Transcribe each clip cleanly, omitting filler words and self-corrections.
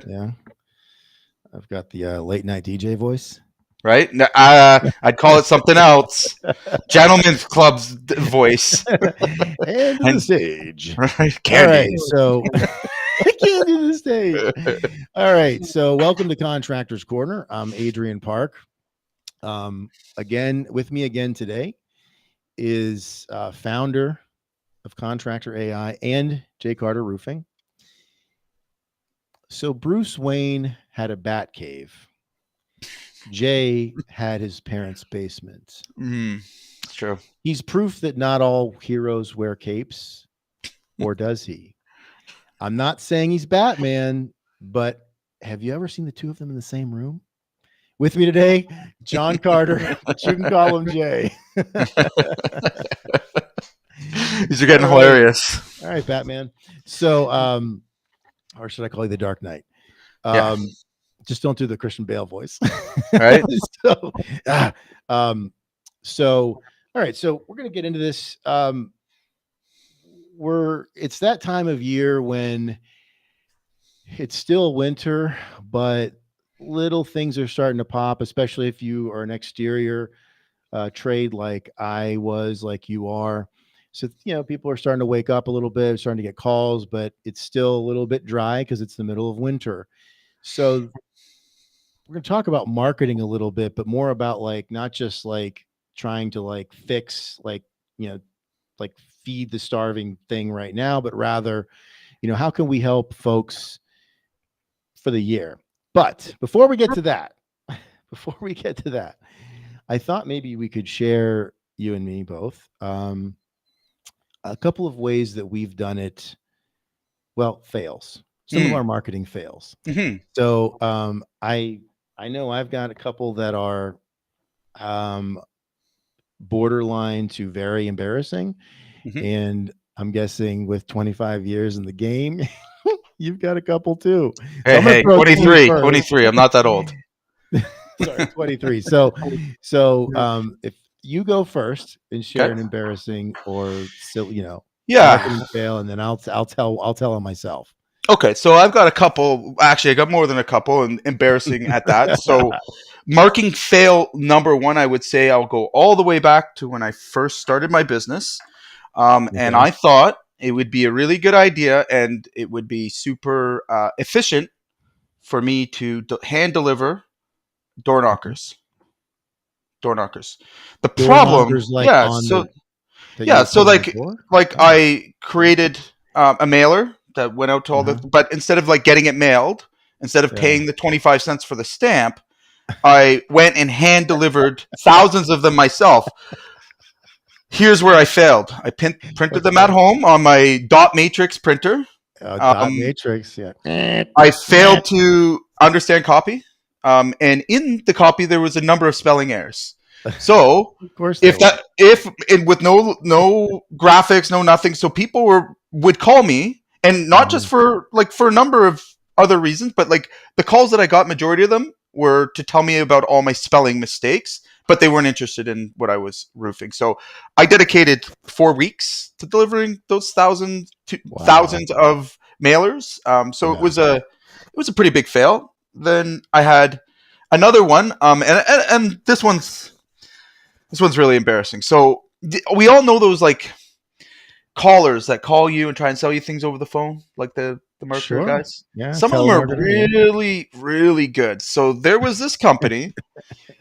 Yeah, I've got the late night DJ voice. right? I'd call it something else. Gentlemen's Club's voice. And to the And stage. right, All right, Candy. so I can't do the stage. All right, so welcome to Contractor's Corner. I'm Adrian Park. Again, with me again today is founder of Contractor AI and Jay Carter Roofing. So Bruce Wayne had a bat cave. Jay had his parents' basement. It's true. He's proof that not all heroes wear capes, or does he? I'm not saying he's Batman, but have you ever seen the two of them in the same room? With me today, John Carter, but you can call him Jay. These are getting hilarious. All right, Batman. So, or should I call you the Dark Knight? Yeah. Just don't do the Christian Bale voice. Right? So, all right. So we're going to get into this. It's that time of year when it's still winter, but little things are starting to pop, especially if you are an exterior trade like I was, like you are. So, people are starting to wake up a little bit, starting to get calls, but it's still a little bit dry because it's the middle of winter. So we're going to talk about marketing a little bit, but more about not just trying to fix, feed the starving thing right now, but rather, how can we help folks for the year? But before we get to that, I thought maybe we could share, you and me both, a couple of ways that we've done it. Well, fails. Some of our marketing fails. Mm-hmm. So I know I've got a couple that are borderline to very embarrassing. Mm-hmm. And I'm guessing with 25 years in the game, you've got a couple too. Hey, 23. I'm not that old. Sorry, 23. So if you go first and share an embarrassing or marketing fail, and then I'll tell on myself. Okay, so I've got a couple. Actually, I got more than a couple, and embarrassing at that. So, marketing fail number one, I would say I'll go all the way back to when I first started my business, and I thought it would be a really good idea, and it would be super efficient for me to hand deliver door knockers. The problem, I created a mailer that went out to all but instead of getting it mailed, instead of paying the 25 cents for the stamp, I went and hand delivered thousands of them myself. Here's where I failed. I printed them at home on my dot matrix printer. Dot matrix, yeah. I failed to understand copy. And in the copy, there was a number of spelling errors. So of course with no graphics, no nothing, so people would call me, and not just for a number of other reasons, but the calls that I got, majority of them were to tell me about all my spelling mistakes, but they weren't interested in what I was roofing. So I dedicated 4 weeks to delivering those thousands of mailers. So it was a pretty big fail. Then I had another one, and this one's really embarrassing. So we all know those callers that call you and try and sell you things over the phone, like the marketer guys. Yeah, some of them are really, really good. So there was this company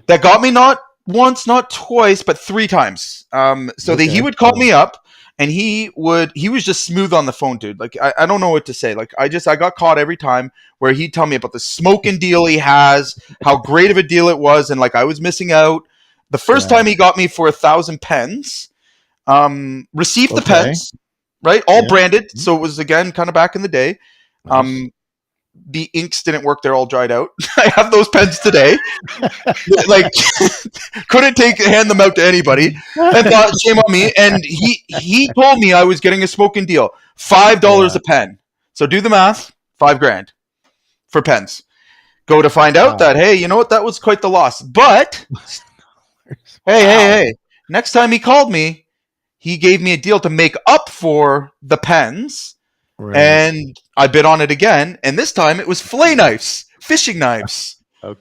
that got me not once, not twice, but 3 times. He would call me up, and he was just smooth on the phone, dude. I don't know what to say. I got caught every time where he'd tell me about the smoking deal he has, how great of a deal it was, and I was missing out. The first time he got me for 1,000 pens, received the pens, right? All branded. So it was, again, kind of back in the day. Nice. The inks didn't work. They're all dried out. I have those pens today. Couldn't hand them out to anybody. I thought, shame on me. And he told me I was getting a smoking deal. $5 a pen. So do the math. $5,000 for pens. Go to find out that, hey, you know what? That was quite the loss. But hey. Next time he called me, he gave me a deal to make up for the pens. Right. And I bid on it again, and this time it was fillet knives, fishing knives. O-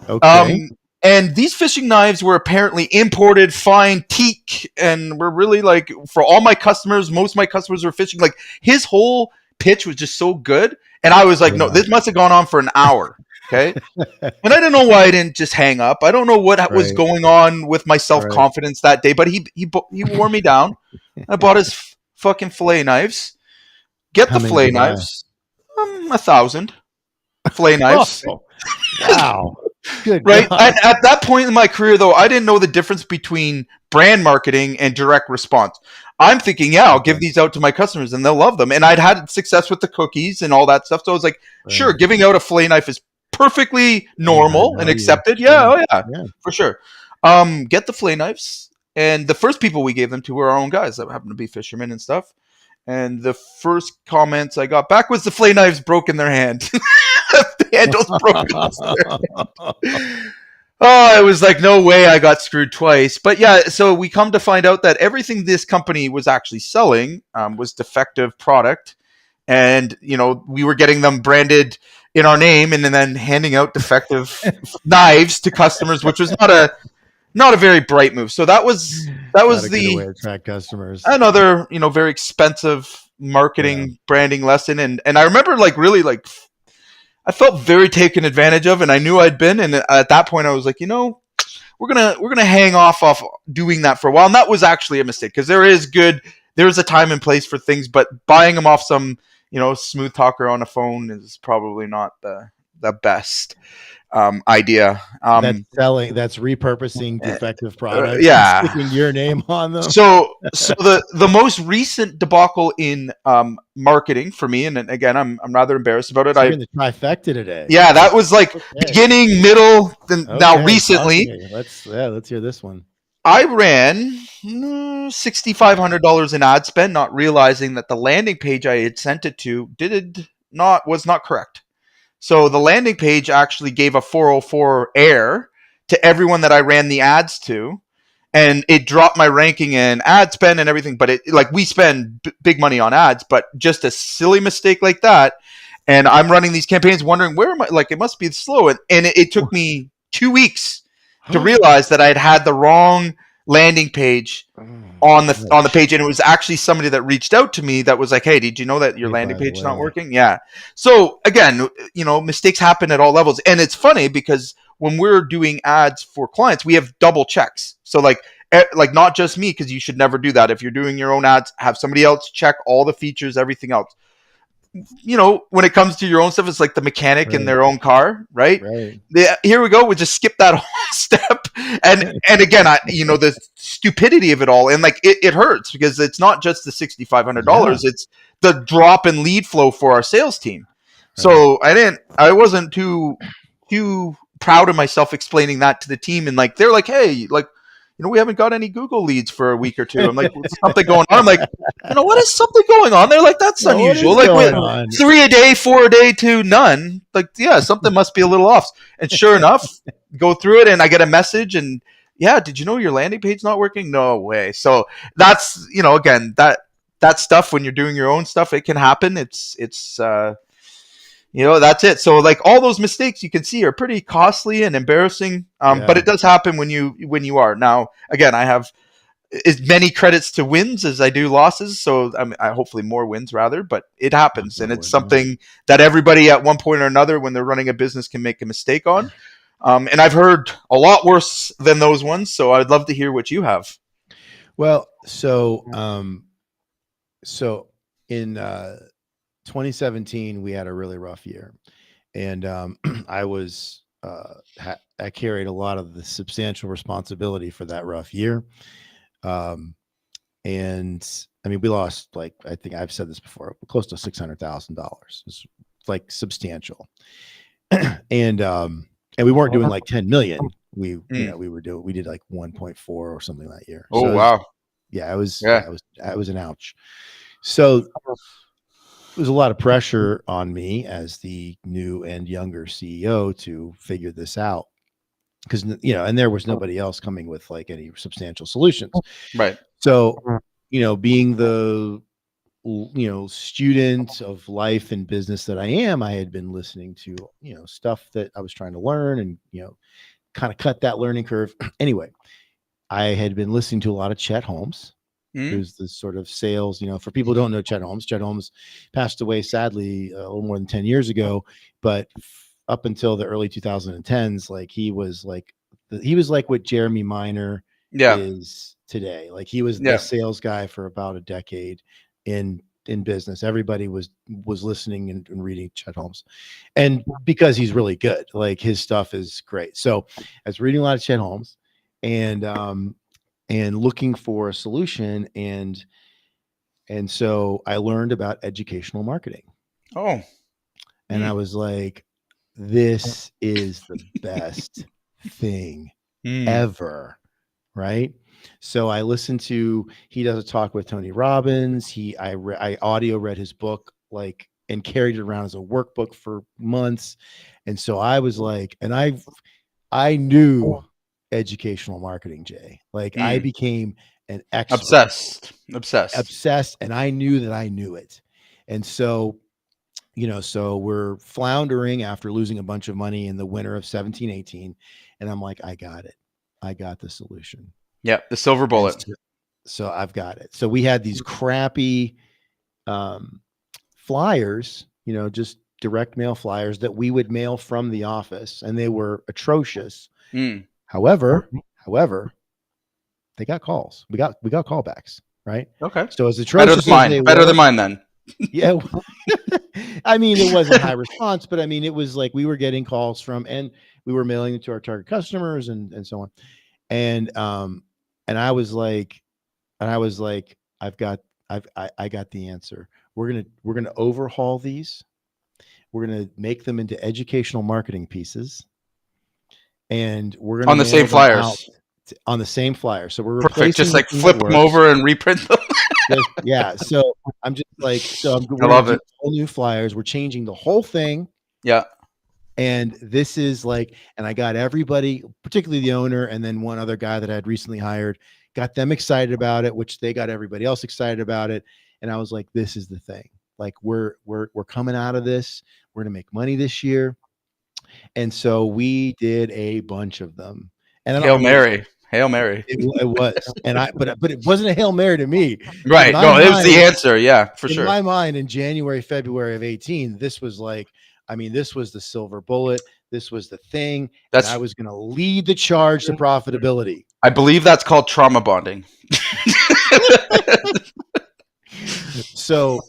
Um, Okay. and these fishing knives were apparently imported fine teak, and were really like for all my customers. Most of my customers were fishing. Like his whole pitch was just so good, and I was like, no, Yeah. this must have gone on for an hour. Okay, and I don't know why I didn't just hang up. I don't know what was Right. going on with my self Right. confidence that day, but he wore me down. I bought his fucking fillet knives. Get How the many did fillet you buy? knives. 1,000 fillet knives. Oh, wow. Good Right. God. At that point in my career, though, I didn't know the difference between brand marketing and direct response. I'm thinking, yeah, I'll give Okay. these out to my customers and they'll love them. And I'd had success with the cookies and all that stuff. So I was like, sure, Right. giving out a fillet knife is perfectly Yeah. High normal and value. accepted. Yeah. Sure. Oh, yeah, Yeah. for sure. Get the fillet knives. And the first people we gave them to were our own guys that happen to be fishermen and stuff. And the first comments I got back was the fillet knives broke in their hand. The handles broken off their Oh, it was like no way I got screwed twice. But yeah, so we come to find out that everything this company was actually selling was defective product, and we were getting them branded in our name, and then handing out defective knives to customers, which was not a very bright move. So that Not was a good way the to attract customers. another very expensive Yeah. marketing branding lesson, and I remember like really like I felt very taken advantage of, and I knew I'd been. And at that point, I was like, we're gonna hang off doing that for a while. And that was actually a mistake because there's a time and place for things, but buying them off some smooth talker on a phone is probably not the best idea. That's repurposing defective products and Yeah. sticking your name on them. So the most recent debacle in marketing for me, and again, I'm rather embarrassed about it. So you're in the trifecta today. Yeah, that was like Okay. beginning, middle, then now Okay. Talk to recently. me. Let's hear this one. I ran $6,500 in ad spend, not realizing that the landing page I had sent it to was not correct. So the landing page actually gave a 404 error to everyone that I ran the ads to, and it dropped my ranking in ad spend and everything. But we spend big money on ads, but just a silly mistake like that. And I'm running these campaigns wondering where am I, like, it must be slow. And it took me 2 weeks to realize that I'd had the wrong landing page on the page, and it was actually somebody that reached out to me that was like, hey, did you know that your Hey, landing by the page is not way. working? Yeah. So again, mistakes happen at all levels, and it's funny because when we're doing ads for clients, we have double checks. So like not just me, because you should never do that. If you're doing your own ads, have somebody else check all the features, everything else. When it comes to your own stuff, it's like the mechanic in Right. their own car, right? Right. Here we go. We just skip that whole step, and again, the stupidity of it all, and like it hurts because it's not just the $6,500; Yeah. it's the drop in lead flow for our sales team. So I wasn't too proud of myself explaining that to the team, and like they're like, hey, like we haven't got any Google leads for a week or two. I'm like, what's something going on? I'm like, what is something going on? They're like, that's What unusual. is Like, going on? 3 a day, 4 a day to none. Like, yeah, something must be a little off. And sure enough, go through it and I get a message and yeah, did you know your landing page not working? No way. So that's, again, that stuff when you're doing your own stuff, it can happen. It's that's it. So like all those mistakes you can see are pretty costly and embarrassing. But it does happen when you are. Now, again, I have as many credits to wins as I do losses. So I hopefully more wins rather, but it happens. And it's something that everybody at one point or another when they're running a business can make a mistake on. And I've heard a lot worse than those ones. So I'd love to hear what you have. Well, so in 2017, we had a really rough year, and I carried a lot of the substantial responsibility for that rough year. And I mean, we lost, like, I think I've said this before, close to $600,000. It's like substantial. And we weren't doing like 10 million. We did like 1.4 or something that year. Oh, so wow. It was an ouch. So it was a lot of pressure on me as the new and younger CEO to figure this out. Because, and there was nobody else coming with like any substantial solutions. Right. So, being the student of life and business that I am, I had been listening to, stuff that I was trying to learn and, kind of cut that learning curve. Anyway, I had been listening to a lot of Chet Holmes, Mm. who's the sort of sales, for people who don't know Chet Holmes passed away sadly a little more than 10 years ago, but up until the early 2010s, like he was like what Jeremy Minor Yeah. is today. Like he was the Yeah. sales guy for about a decade in business. Everybody was listening and reading Chet Holmes, and because he's really good, like his stuff is great. So I was reading a lot of Chet Holmes, and looking for a solution, and so I learned about educational marketing, Oh. and I was like, this is the best thing Mm. ever, right? So I listened to, he does a talk with Tony Robbins. I audio read his book, like, and carried it around as a workbook for months. And so I was like, and I knew educational marketing, Jay. Like I Mm. became an expert, Obsessed. obsessed, and I knew that I knew it. And so, so we're floundering after losing a bunch of money in the winter of 17-18. And I'm like, I got it. I got the solution. Yeah, the silver And bullet. so I've got it. So we had these crappy flyers, just direct mail flyers that we would mail from the office, and they were atrocious. Mm. However, they got calls. We got callbacks, right? Okay. So as Better atrocious than as mine. they Better were, than mine then. yeah. I mean, it wasn't high response, but I mean, it was like we were getting calls from, and we were mailing it to our target customers and so on. And I was like, I got the answer. We're gonna overhaul these. We're gonna make them into educational marketing pieces, and we're gonna On the mail same them out flyers. on the same flyer. So we're Perfect. replacing Just the like thing that flip them works. over and reprint them. Yeah. So I'm just like, I we're gonna love do it. whole new flyers. We're changing the whole thing. Yeah. And this is like, and I got everybody, particularly the owner, and then one other guy that I had recently hired, got them excited about it, which they got everybody else excited about it. And I was like, this is the thing. Like we're coming out of this. We're gonna make money this year. And so we did a bunch of them. And I don't, Hail I mean, Mary. Hail Mary. it was, but it wasn't a Hail Mary to me. In Right. my No, it was the mind, answer. Yeah, for in sure. my mind, in January, February of 18, this was like, I mean, this was the silver bullet. This was the thing. And I That's was going to lead the charge to profitability. I believe that's called trauma bonding. So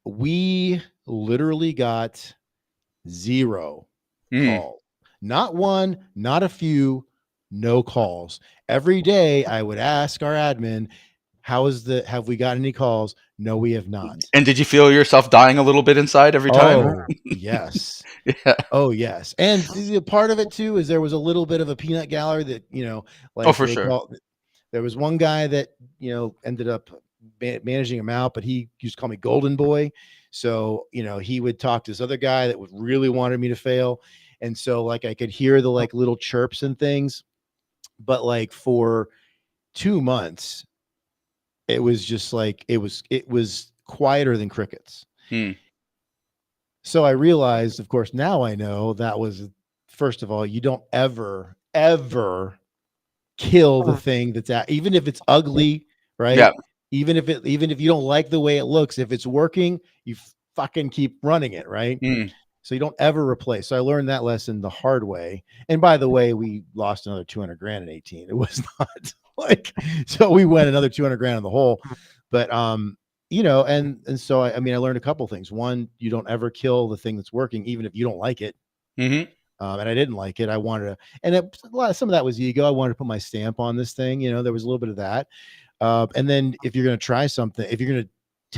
we literally got zero call. Not one, not a few, no calls. Every day I would ask our admin, have we got any calls? No, we have not. And did you feel yourself dying a little bit inside every time? Oh, yes. Yeah. Oh, yes. And the part of it too is there was a little bit of a peanut gallery that, like Oh, for sure. there was one guy that, ended up managing him out, but he used to call me Golden Boy. So, he would talk to this other guy that would really wanted me to fail. And so like I could hear the like little chirps and things, but like for 2 months, it was just like, it was quieter than crickets. So I realized, of course, now I know that was, first of all, you don't ever kill the thing that's even if it's ugly, right? Yeah. Even if you don't like the way it looks, if it's working, you fucking keep running it, right? So you don't ever replace. So I learned that lesson the hard way. And by the way, we lost another 200 grand in 18. It was not like, so we went another 200 grand in the hole. But and so I mean, I learned a couple things. One, you don't ever kill the thing that's working, even if you don't like it. And I didn't like it. I wanted to, and some of that was ego. I wanted to put my stamp on this thing. There was a little bit of that. And then if you're going to try something, if you're going to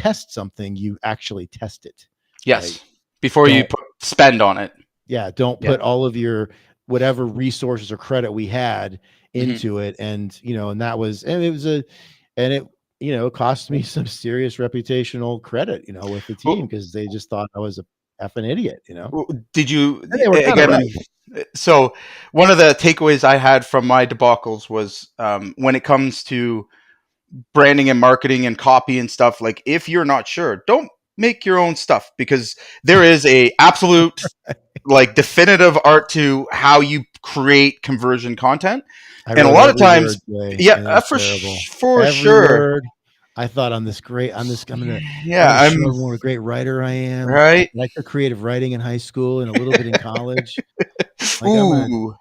test something, you actually test it. Yes. Right? Before you spend on it. Yeah. Don't put all of your whatever resources or credit we had into it. And, and that was, and it was it cost me some serious reputational credit, with the team, because they just thought I was a effing idiot, Did you, and they were again, right. So one of the takeaways I had from my debacles was when it comes to branding and marketing and copy and stuff, like if you're not sure, don't make your own stuff, because there is a absolute like definitive art to how you create conversion content. I And a wrote lot of every times, word today, yeah, and it was for terrible. for Every sure. word. I thought I'm this great. I'm Yeah, gonna show I'm everyone what a great writer I am. right. And I took creative writing in high school and a little bit in college. Like I'm gonna, Ooh.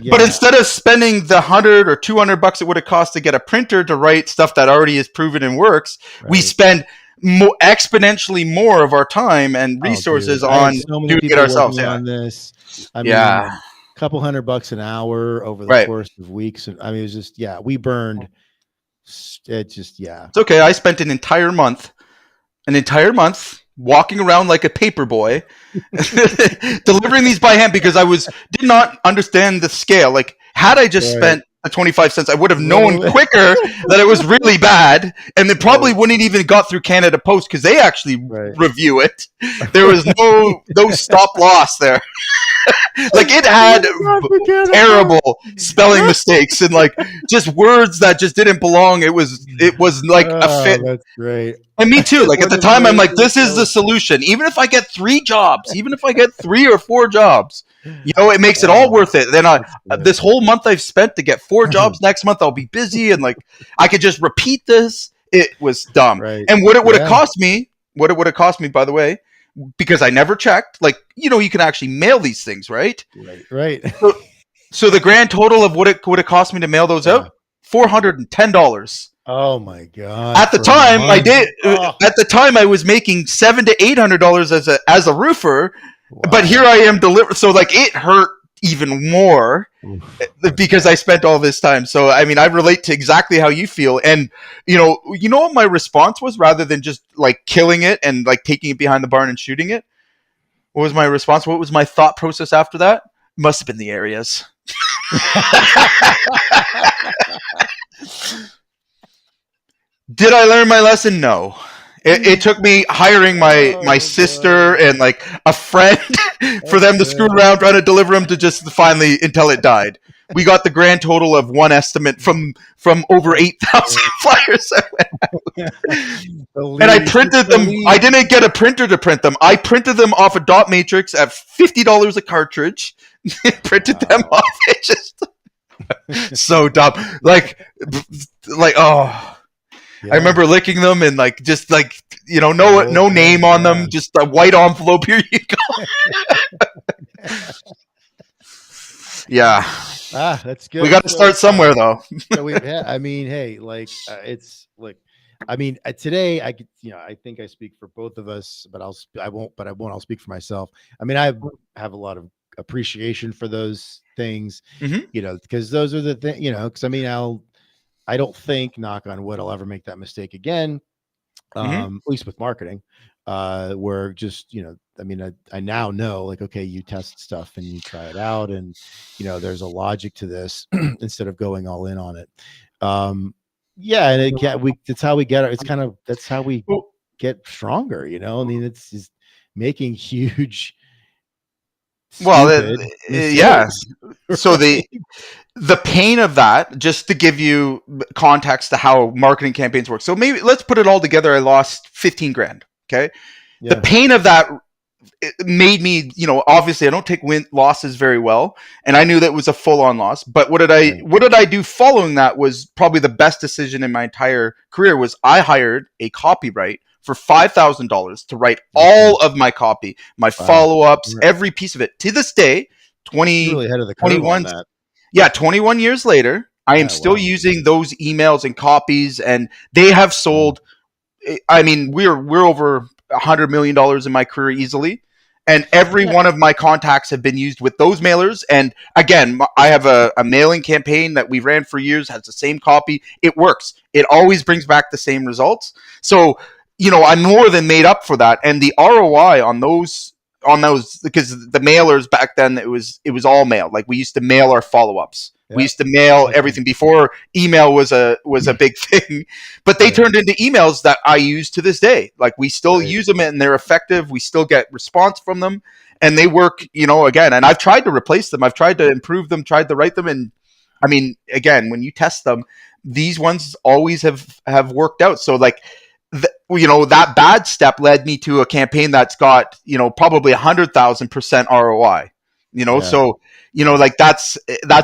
But yeah, instead of spending the $100 or $200 it would have cost to get a printer to write stuff that already is proven and works, we right. spend exponentially more of our time and Oh, dude, resources I had on so many doing it people ourselves. working Yeah. on this. I mean, Yeah. a couple $100 an hour over the Right. course of weeks, and I mean, it was just, yeah, we burned. It just, yeah, It's okay. I spent an entire month walking around like a paper boy, delivering these by hand because did not understand the scale. Like, had I just right. spent the 25 cents, I would have known Little, quicker that it was really bad, and it probably right, wouldn't even got through Canada Post because they actually right. review it. There was no stop loss there. Like it Oh had my God, forget about terrible spelling mistakes and like just words that just didn't belong. It was like a fit. Oh, that's great. And me too. Like at One the of time, I'm those like, this is the solution. Even if I get 3 jobs, even if I get 3 or 4 jobs, it makes it all Oh, worth it. Then that's good. this whole month I've spent to get 4 jobs. Next month I'll be busy and like I could just repeat this. It was dumb. Right. And what it would have Yeah. cost me, by the way, because I never checked. Like you can actually mail these things, right? Right. Right. So the grand total of what it would have cost me to mail those Yeah. out, $410. Oh my God. At the For a time, I month. did. Oh, At the time, I was making $700 to $800 as a roofer, but wow. here I am delivered. So like it hurt even more Oof. because I spent all this time. So I mean, I relate to exactly how you feel. And you know what my response was, rather than just like killing it and like taking it behind the barn and shooting it. What was my response? What was my thought process after that? Must have been the areas. Did I learn my lesson? No. It took me hiring my Oh sister God. and like a friend for That's them to screw good. around trying to deliver them to just finally until it died. We got the grand total of one estimate from over That's 8,000 good. flyers. The And I lead. It's printed the them. I lead. didn't get a printer to print them. I printed them off a dot matrix at $50 a cartridge. Printed them Wow. off. It just so dumb. Oh. I Yeah. remember licking them and like just like The whole no thing. name on Yeah. them, just a white envelope. Here you go. Yeah, That's we good. got to start somewhere though. So we, yeah, I mean, hey, like it's like, I mean, today I could, I think I speak for both of us, but I won't, but I won't. I'll speak for myself. I mean, I have a lot of appreciation for those things, Hmm. because those are the things, because I mean, I don't think, knock on wood, I'll ever make that mistake again. Hmm. At least with marketing, where just, I mean, I now know, like, okay, you test stuff and you try it out, and there's a logic to this instead of going all in on it. Yeah, and that's how we get it. It's kind of, that's how we Well, get stronger. I mean, it's just making huge, well, stupid yeah. mistakes. So Right? the pain of that, just to give you context to how marketing campaigns work. So maybe let's put it all together. I lost 15 grand. Okay, the Yeah. pain of that, it made me, obviously I don't take losses very well, and I knew that was a full-on loss. But Right. what did I do following that was probably the best decision in my entire career. Was I hired a copyright for $5,000 to write all of my copy, my Wow. follow-ups, every piece of it. To this day, You're 20 really ahead of the curve on 21 that. yeah, 21 years later, I am Yeah. still Wow. using those emails and copies, and they have sold. I mean, we're over $100 million in my career easily, and every Yeah. one of my contacts have been used with those mailers. And again, I have a mailing campaign that we ran for years, has the same copy. It works. It always brings back the same results. So, I'm more than made up for that, and the ROI on those. Because the mailers back then, it was all mail. Like we used to mail our follow-ups. We Yeah. used to mail Okay. everything before email was a big thing, but they Right. turned into emails that I use to this day. Like we still Right. use them and they're effective. We still get response from them, and they work. Again, and I've tried to replace them. I've tried to improve them. Tried to write them, and I mean, again, when you test them, these ones always have worked out. So like, that bad step led me to a campaign that's got, probably 100,000% ROI. Yeah. So like that's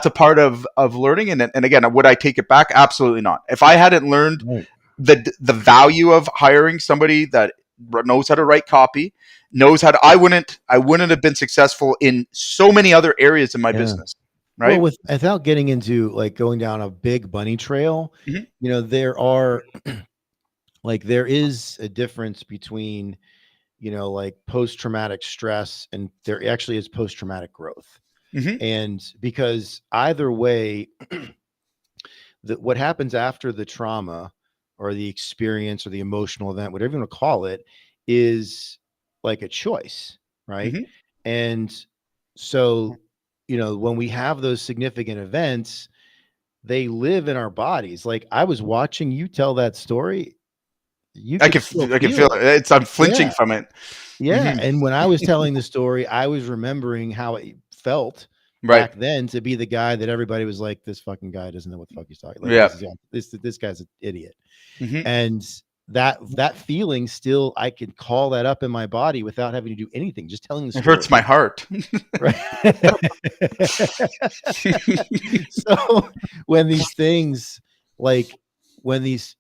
a part of learning. And again, would I take it back? Absolutely not. If I hadn't learned Right. the value of hiring somebody that knows how to write copy, knows how to, I wouldn't have been successful in so many other areas in my Yeah. business. Right. Well, without getting into like going down a big bunny trail, Mhm. there are like there is a difference between, like post-traumatic stress, and there actually is post-traumatic growth. Mhm. And because either way, what happens after the trauma or the experience or the emotional event, whatever you want to call it, is like a choice, right? Mhm. And so, when we have those significant events, they live in our bodies. Like I was watching you tell that story, you I could can still I can feel feel it. it. I'm flinching Yeah. from it. Yeah. Hmm. And when I was telling the story, I was remembering how it felt Right. back then to be the guy that everybody was like, this fucking guy doesn't know what the fuck he's talking. Like Yeah. this guy's an idiot. Hmm. And that feeling still, I could call that up in my body without having to do anything, just telling the It hurts story. my heart. Right. So when these things like because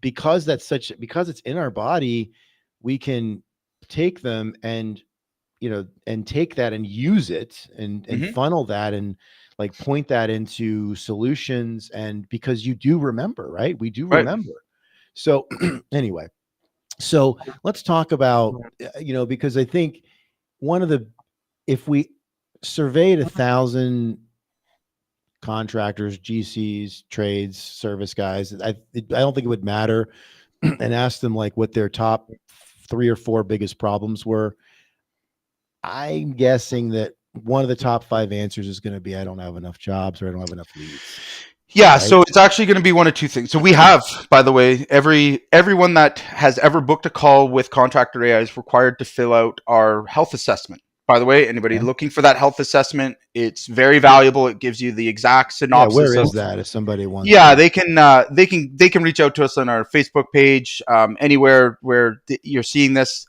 because it's in our body, we can take them and and take that and use it and Hmm. funnel that and like point that into solutions. And because you do remember, right? We do Right. remember. So anyway, so let's talk about, because I think one of the, if we surveyed 1,000 contractors, GCs, trades, service guys, I don't think it would matter, and ask them like what their top 3 or 4 biggest problems were. I'm guessing that one of the top 5 answers is going to be, I don't have enough jobs, or I don't have enough leads. Yeah, Right. so it's actually going to be one of two things. So we have, by the way, everyone that has ever booked a call with Contractor AI is required to fill out our health assessment. By the way, anybody Okay. looking for that health assessment, it's very valuable. It gives you the exact Yeah. Where synopsis is of. that if somebody wants Yeah, to? they can reach out to us on our Facebook page, anywhere where you're seeing this.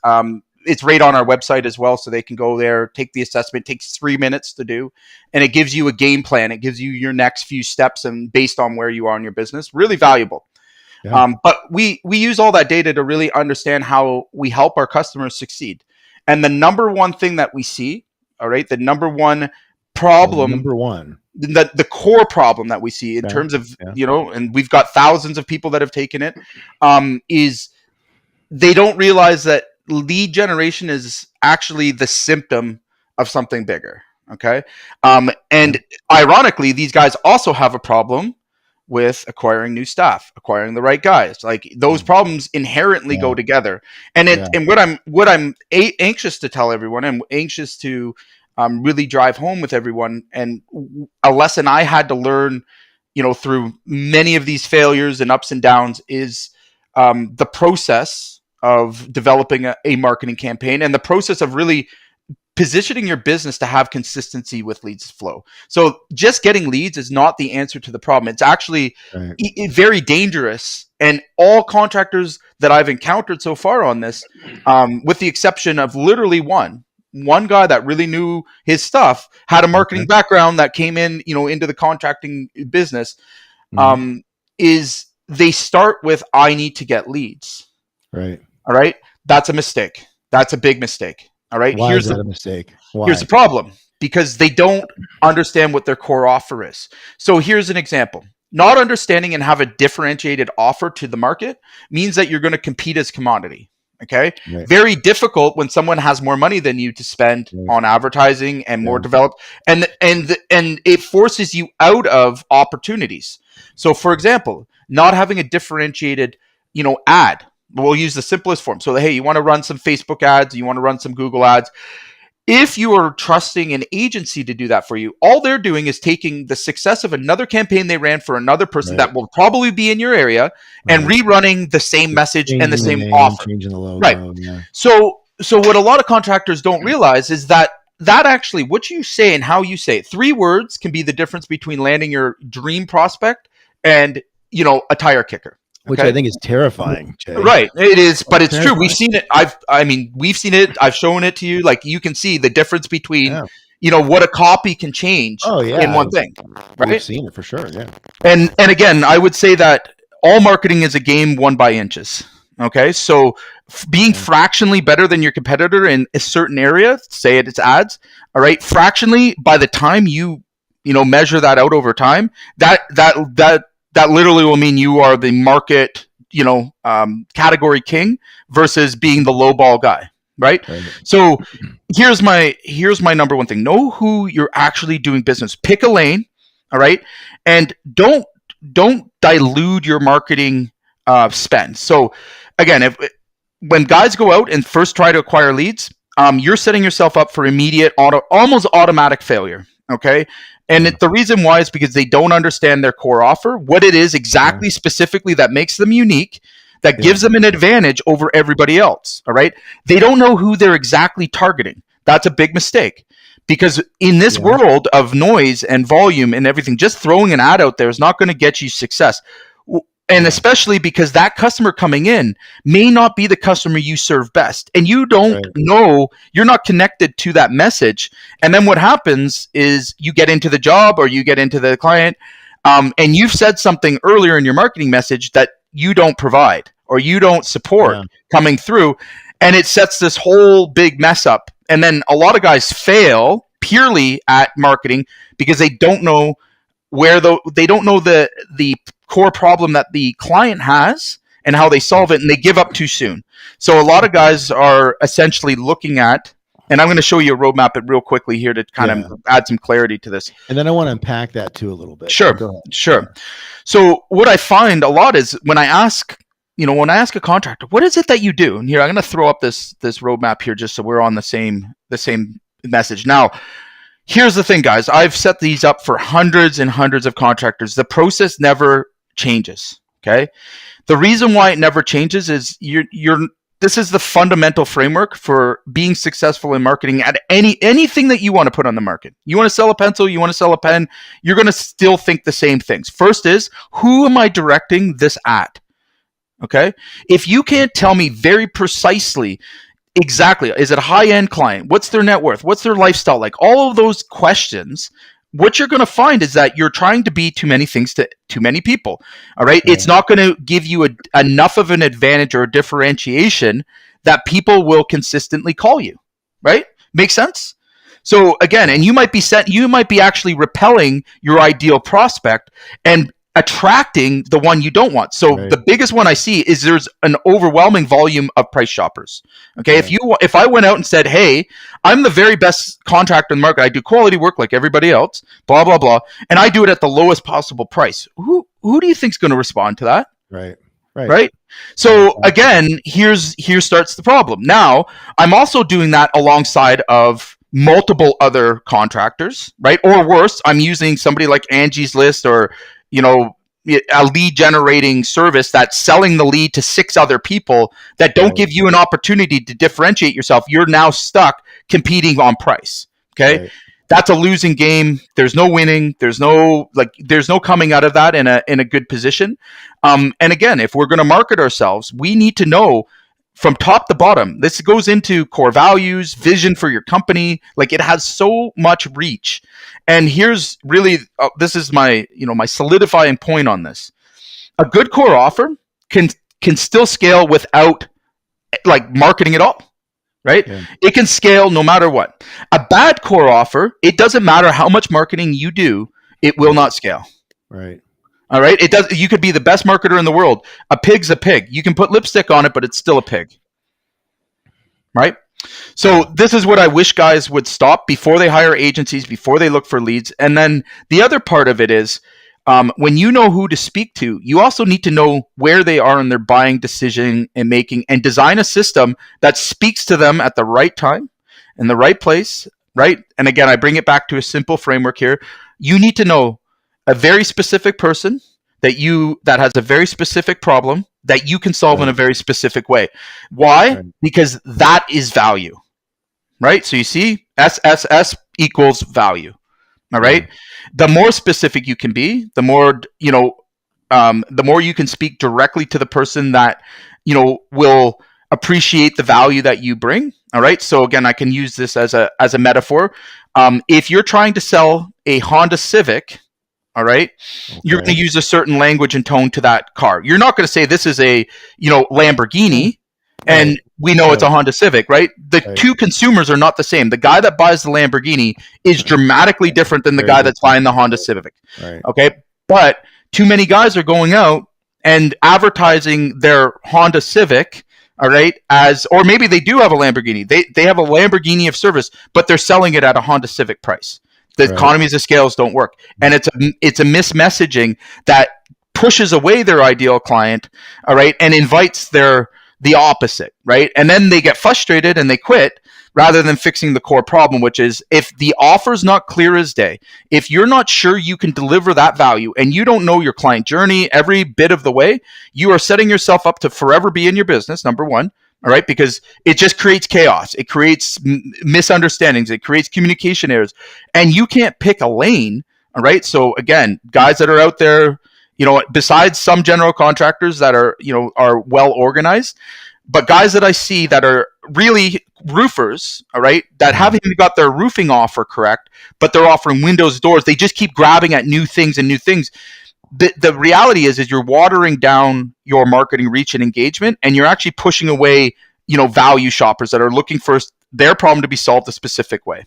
It's right on our website as well, so they can go there, take the assessment. It takes 3 minutes to do, and it gives you a game plan. It gives you your next few steps, and based on where you are in your business, really valuable. Yeah. But we use all that data to really understand how we help our customers succeed. And the number one thing that we see, all right, the number one problem, Number one. the core problem that we see in Yeah. terms of, Yeah. and we've got thousands of people that have taken it, is they don't realize that lead generation is actually the symptom of something bigger. Okay. And ironically, these guys also have a problem with acquiring new staff, acquiring the right guys. Like those problems inherently Yeah. go together. And Yeah. and what I'm anxious to tell everyone, and anxious to really drive home with everyone, and a lesson I had to learn, through many of these failures and ups and downs, is the process of developing a marketing campaign, and the process of really positioning your business to have consistency with leads flow. So just getting leads is not the answer to the problem. It's actually Right. very dangerous. And all contractors that I've encountered so far on this, with the exception of literally one guy that really knew his stuff, had a marketing background, that came in, into the contracting business, Mhm. is they start with, I need to get leads. Right. All right. That's a mistake. That's a big mistake. All right. Why is that a mistake? Here's the Why? problem, because they don't understand what their core offer is. So here's an example. Not understanding and have a differentiated offer to the market means that you're going to compete as commodity. Okay. Right. Very difficult when someone has more money than you to spend Right. on advertising and more Yeah. developed, and it forces you out of opportunities. So for example, not having a differentiated, ad. We'll use the simplest form. So hey, you want to run some Facebook ads, you want to run some Google ads. If you are trusting an agency to do that for you, all they're doing is taking the success of another campaign they ran for another person Right. that will probably be in your area, and Right. rerunning the same message and the Changing the same name, offer. changing the logo. Right. Yeah. So what a lot of contractors don't realize is that actually what you say and how you say it, 3 words can be the difference between landing your dream prospect and a tire kicker. Which Okay? I think is terrifying, Jay. Right, it is, but it's true. terrifying. We've seen it. We've seen it. I've shown it to you. Like, you can see the difference between, Yeah. what a copy can change Oh yeah, in one thing, we've right? seen it for sure. Yeah. And again, I would say that all marketing is a game won by inches. Okay, so being fractionally better than your competitor in a certain area, say it's ads, all right, fractionally, by the time you measure that out over time, that literally will mean you are the market, category king versus being the low ball guy, right? So here's my number one thing: know who you're actually doing business. Pick a lane, all right, and don't dilute your marketing spend. So again, when guys go out and first try to acquire leads, you're setting yourself up for immediate, almost automatic failure. Okay. And the reason why is because they don't understand their core offer, what it is exactly specifically that makes them unique, that gives them an advantage over everybody else. All right. They don't know who they're exactly targeting. That's a big mistake, because in this world of noise and volume and everything, just throwing an ad out there is not going to get you success. And especially because that customer coming in may not be the customer you serve best. And you don't know, you're not connected to that message. And then what happens is you get into the job or you get into the client, and you've said something earlier in your marketing message that you don't provide or you don't support coming through. And it sets this whole big mess up. And then a lot of guys fail purely at marketing because they don't know they don't know the core problem that the client has and how they solve it, and they give up too soon. So a lot of guys are essentially looking at, and I'm going to show you a roadmap real quickly here to kind of add some clarity to this. And then I want to unpack that too a little bit. Sure. So what I find a lot is when I ask a contractor, what is it that you do? And here, I'm going to throw up this roadmap here just so we're on the same message. Now, here's the thing, guys. I've set these up for hundreds and hundreds of contractors. The process never changes. Okay. The reason why it never changes is this is the fundamental framework for being successful in marketing at anything that you want to put on the market. You want to sell a pencil, you want to sell a pen, you're going to still think the same things. First is, who am I directing this at? Okay. If you can't tell me very precisely, exactly, is it a high-end client? What's their net worth? What's their lifestyle like? All of those questions, what you're going to find is that you're trying to be too many things to too many people. All right. It's not going to give you enough of an advantage or a differentiation that people will consistently call you. Right? Makes sense? So again, and you might be actually repelling your ideal prospect and attracting the one you don't want. So the biggest one I see is there's an overwhelming volume of price shoppers. Okay. If I went out and said, hey, I'm the very best contractor in the market, I do quality work like everybody else, blah, blah, blah, and I do it at the lowest possible price. Who do you think's going to respond to that? Right. So again, here starts the problem. Now, I'm also doing that alongside of multiple other contractors, right? Or worse, I'm using somebody like Angie's List or a lead generating service that's selling the lead to 6 other people that don't give you an opportunity to differentiate yourself. You're now stuck competing on price. Okay. That's a losing game. There's no winning. There's no coming out of that in a good position. And again, if we're going to market ourselves, we need to know from top to bottom. This goes into core values, vision for your company. Like, it has so much reach. And here's really, this is my solidifying point on this. A good core offer can still scale without marketing at all, right? It can scale no matter what. A bad core offer, it doesn't matter how much marketing you do, it will not scale. Right. All right. It does. You could be the best marketer in the world. A pig's a pig. You can put lipstick on it, but it's still a pig. Right. So this is what I wish guys would stop before they hire agencies, before they look for leads. And then the other part of it is when you know who to speak to, you also need to know where they are in their buying decision and making, and design a system that speaks to them at the right time in the right place. Right. And again, I bring it back to a simple framework here. You need to know a very specific person that has a very specific problem that you can solve in a very specific way. Why? Because that is value, right? So you see, SSS equals value. All right. The more specific you can be, the more, the more you can speak directly to the person that, will appreciate the value that you bring. All right. So again, I can use this as a metaphor. If you're trying to sell a Honda Civic, all right, you're going to use a certain language and tone to that car. You're not going to say this is a, Lamborghini, and we know it's a Honda Civic, right? The two consumers are not the same. The guy that buys the Lamborghini is dramatically different than the guy that's buying the Honda Civic. Right. Okay. But too many guys are going out and advertising their Honda Civic, all right, or maybe they do have a Lamborghini. They have a Lamborghini of service, but they're selling it at a Honda Civic price. The economies of scales don't work. And it's a mismessaging that pushes away their ideal client, all right, and invites the opposite, right? And then they get frustrated and they quit rather than fixing the core problem, which is if the offer is not clear as day, if you're not sure you can deliver that value and you don't know your client journey every bit of the way, you are setting yourself up to forever be in your business, number one, all right? Because it just creates chaos. It creates misunderstandings. It creates communication errors. And you can't pick a lane, all right? So again, guys that are out there, besides some general contractors that are well organized, but guys that I see that are really roofers, all right, that haven't even got their roofing offer correct, but they're offering windows, doors. They just keep grabbing at new things and new things. The reality is you're watering down your marketing reach and engagement, and you're actually pushing away, value shoppers that are looking for their problem to be solved a specific way.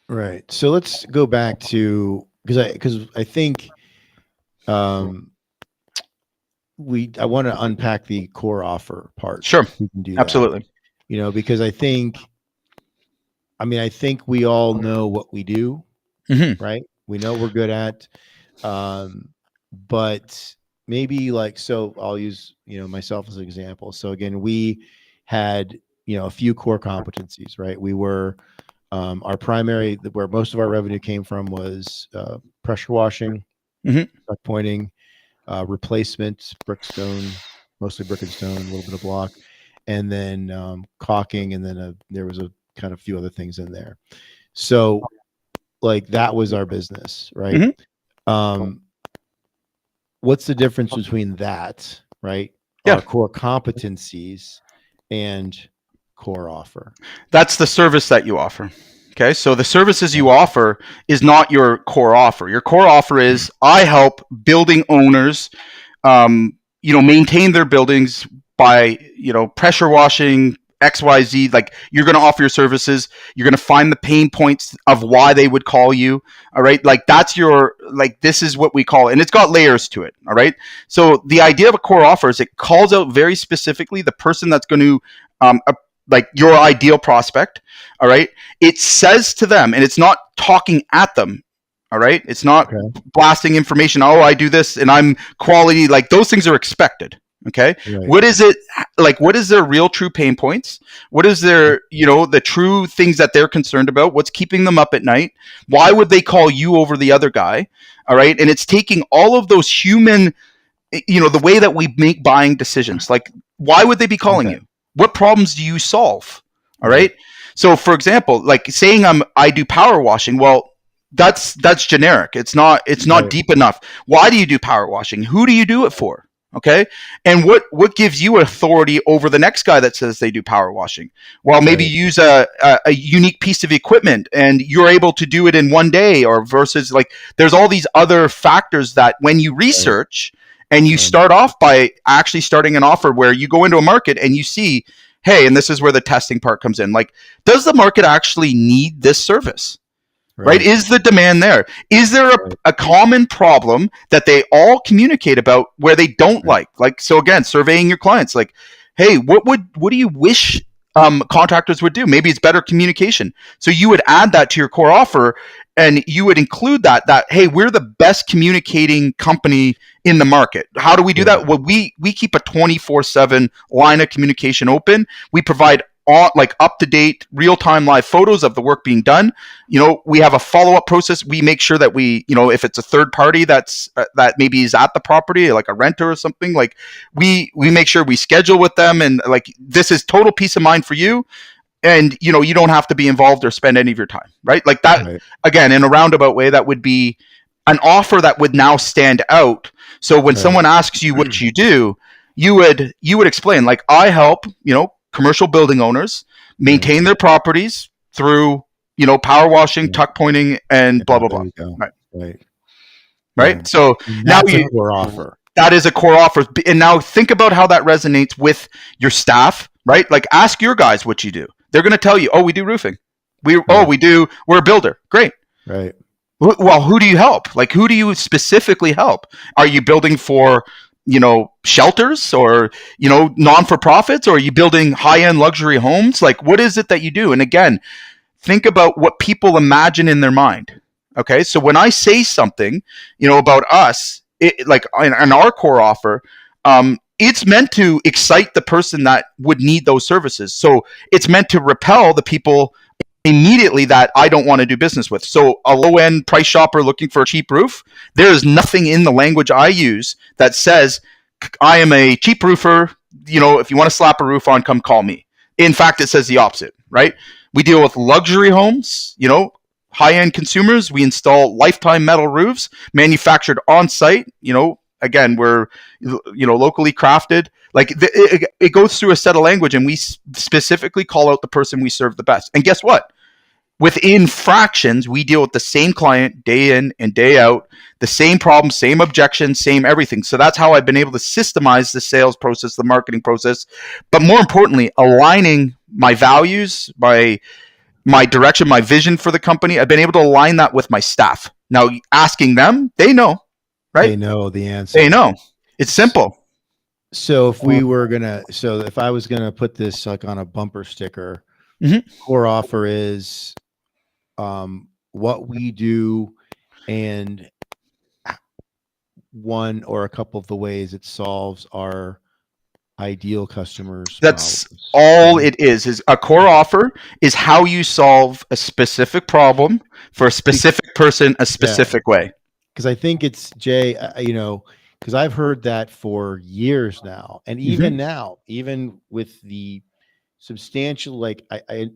Right. So let's go back to, because I think I want to unpack the core offer part. Sure. We can do absolutely. That. Because I think we all know what we do, right? We know we're good at, but maybe so I'll use, myself as an example. So again, we had, a few core competencies, right? We were, our primary, where most of our revenue came from was pressure washing, duct pointing, replacement, brickstone, mostly brick and stone, a little bit of block, and then caulking, and then there was a kind of few other things in there. So that was our business, right? What's the difference between that, right? Yeah. Our core competencies and core offer. That's the service that you offer. Okay, so the services you offer is not your core offer. Your core offer is I help building owners, maintain their buildings by, pressure washing, XYZ. Like you're going to offer your services. You're going to find the pain points of why they would call you. All right, that's this is what we call it, and it's got layers to it. All right, so the idea of a core offer is it calls out very specifically the person that's going to your ideal prospect, all right? It says to them, and it's not talking at them, all right? It's not blasting information. Oh, I do this and I'm quality. Those things are expected, okay? Right. What is it, what is their real true pain points? What is their, the true things that they're concerned about? What's keeping them up at night? Why would they call you over the other guy, all right? And it's taking all of those human, the way that we make buying decisions. Why would they be calling you? What problems do you solve? All right. So for example, saying I do power washing. Well, that's generic. It's not deep enough. Why do you do power washing? Who do you do it for? Okay. And what gives you authority over the next guy that says they do power washing? Well, maybe use a unique piece of equipment and you're able to do it in one day, or versus there's all these other factors that when you research, and you start off by actually starting an offer where you go into a market and you see, hey, and this is where the testing part comes in. Does the market actually need this service? Right? Is the demand there? Is there a common problem that they all communicate about where they don't like? So again, surveying your clients, hey, what do you wish contractors would do? Maybe it's better communication. So you would add that to your core offer, and you would include that hey, we're the best communicating company in the market. How do we do that? Well, we keep a 24/7 line of communication open. We provide up-to-date, real-time live photos of the work being done. We have a follow-up process. We make sure that we, if it's a third party that maybe is at the property, like a renter or something, we make sure we schedule with them, and this is total peace of mind for you. And, you don't have to be involved or spend any of your time, right? Again, in a roundabout way, that would be an offer that would now stand out. So when someone asks you what you do, you would explain, like, I help, commercial building owners maintain their properties through, power washing, tuck pointing, and blah, blah, blah. Right. So now a core offer. That is a core offer. And now think about how that resonates with your staff, right? Like, ask your guys what you do. They're going to tell you, oh, we do roofing. We're a builder. Great. Right. Well, who do you help? Like, who do you specifically help? Are you building for, shelters or, non-for-profits, or are you building high-end luxury homes? Like, what is it that you do? And again, think about what people imagine in their mind. Okay. So when I say something, about us, like in our core offer, it's meant to excite the person that would need those services. So it's meant to repel the people immediately that I don't want to do business with. So a low-end price shopper looking for a cheap roof, there is nothing in the language I use that says, I am a cheap roofer. If you want to slap a roof on, come call me. In fact, it says the opposite, right? We deal with luxury homes, high-end consumers. We install lifetime metal roofs manufactured on site. Again, we're, locally crafted. Like, it goes through a set of language, and we specifically call out the person we serve the best. And guess what? Within fractions, we deal with the same client day in and day out, the same problem, same objection, same everything. So that's how I've been able to systemize the sales process, the marketing process, but more importantly, aligning my values, my direction, my vision for the company. I've been able to align that with my staff. Now, asking them, they know, right? They know the answer. They know. It's simple. So if I was gonna put this like on a bumper sticker, core offer is what we do, and one or a couple of the ways it solves our ideal customers. That's all it is a core offer is how you solve a specific problem for a specific person a specific way. Because I think it's, Jay, because I've heard that for years now, and even now, even with the substantial, like I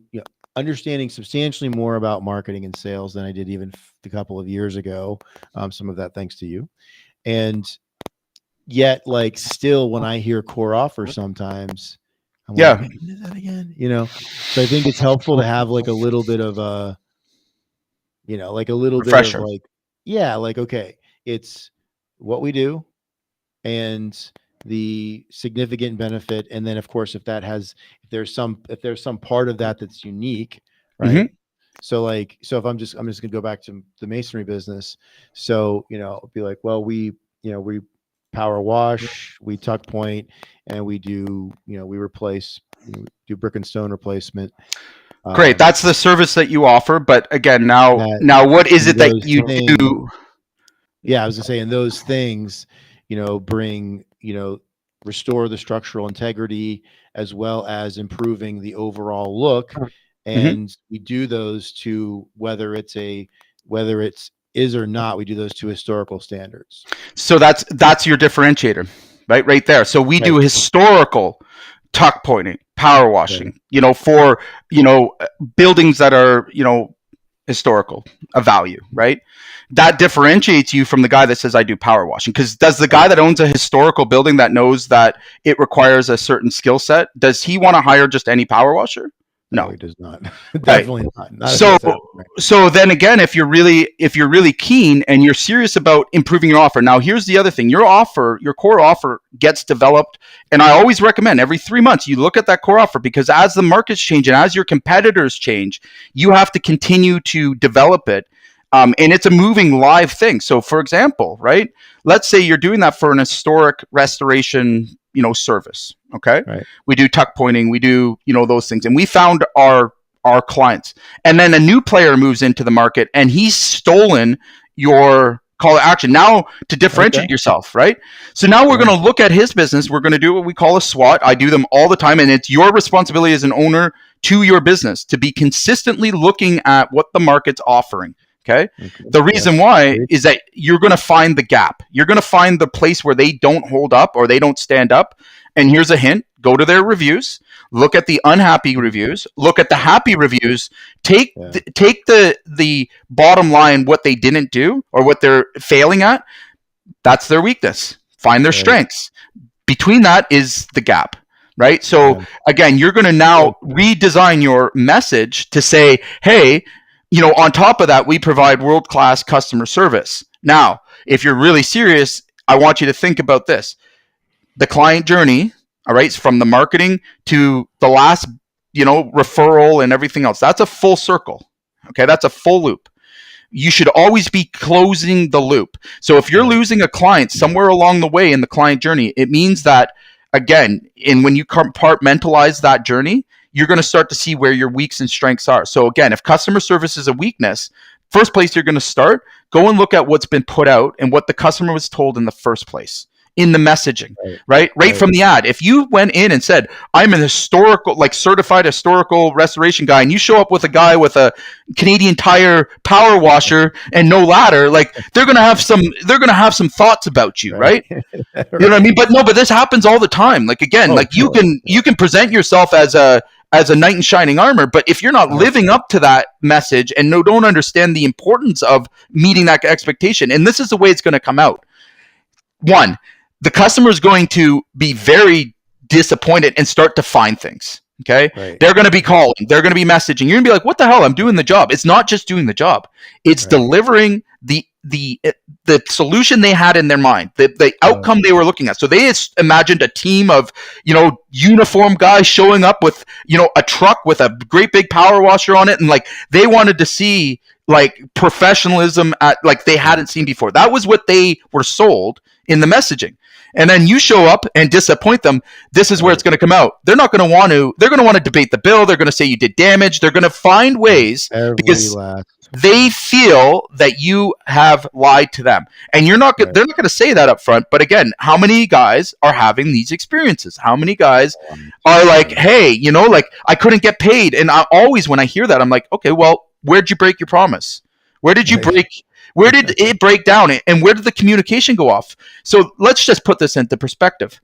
understanding substantially more about marketing and sales than I did even a couple of years ago. Some of that thanks to you. And yet, like, still when I hear core offer, sometimes I'm like, what is that again? So I think it's helpful to have like a little bit of a, like a little refresher. Bit of like, okay, it's what we do and the significant benefit. And then of course, if there's some part of that that's unique, right? So if I'm just gonna go back to the masonry business. So, it'll be like, well, we power wash, we tuck point, and we do, we replace, do brick and stone replacement. Great. That's the service that you offer. But again, now what is it that you do? Yeah, I was gonna say, and those things, bring, restore the structural integrity as well as improving the overall look. And we do those to whether it's is or not, we do those to historical standards. So that's your differentiator, right there. So we do historical tuck pointing, power washing, for, buildings that are, historical, of value, right? That differentiates you from the guy that says, I do power washing. Because does the guy that owns a historical building that knows that it requires a certain skill set, does he want to hire just any power washer? No, he does not. Definitely not. So then again, if you're really keen and you're serious about improving your offer, now here's the other thing: your core offer gets developed, and I always recommend every 3 months you look at that core offer, because as the markets change and as your competitors change, you have to continue to develop it. And it's a moving live thing. So for example, right, let's say you're doing that for an historic restoration, service. Okay. Right. We do tuck pointing, we do, those things. And we found our clients, and then a new player moves into the market and he's stolen your call to action. Now to differentiate yourself, right? So now we're going to look at his business. We're going to do what we call a SWOT. I do them all the time. And it's your responsibility as an owner to your business to be consistently looking at what the market's offering. Okay. The reason why is that you're going to find the gap. You're going to find the place where they don't hold up or they don't stand up. And here's a hint: go to their reviews, look at the unhappy reviews, look at the happy reviews, take the bottom line, what they didn't do or what they're failing at. That's their weakness. Find their strengths. Between that is the gap, right? So again, you're going to now redesign your message to say, hey, on top of that, we provide world-class customer service. Now, if you're really serious, I want you to think about this. The client journey, all right, from the marketing to the last, referral and everything else. That's a full circle. Okay, that's a full loop. You should always be closing the loop. So if you're losing a client somewhere along the way in the client journey, it means that, again, when you compartmentalize that journey, you're going to start to see where your weaks and strengths are. So again, if customer service is a weakness, first place you're going to start, go and look at what's been put out and what the customer was told in the first place in the messaging, right from the ad. If you went in and said, I'm an certified historical restoration guy, and you show up with a guy with a Canadian Tire power washer and no ladder, they're going to have some thoughts about you, right? You know what I mean? But this happens all the time. You can present yourself as a knight in shining armor, but if you're not living up to that message and don't understand the importance of meeting that expectation, and this is the way it's going to come out. One, the customer is going to be very disappointed and start to find things. Okay. Right. They're going to be calling, they're going to be messaging. You're going to be like, what the hell? I'm doing the job. It's not just doing the job. It's delivering the solution they had in their mind, the outcome they were looking at. So they imagined a team of, uniformed guys showing up with, a truck with a great big power washer on it. And they wanted to see professionalism at they hadn't seen before. That was what they were sold in the messaging. And then you show up and disappoint them. This is where it's going to come out. They're going to want to debate the bill. They're going to say you did damage. They're going to find ways because they feel that you have lied to them. And they're not going to say that up front. But again, how many guys are having these experiences? How many guys are like, hey, I couldn't get paid. And when I hear that, I'm like, okay, well, where'd you break your promise? Where did you break? Where did it break down? And where did the communication go off? So let's just put this into perspective.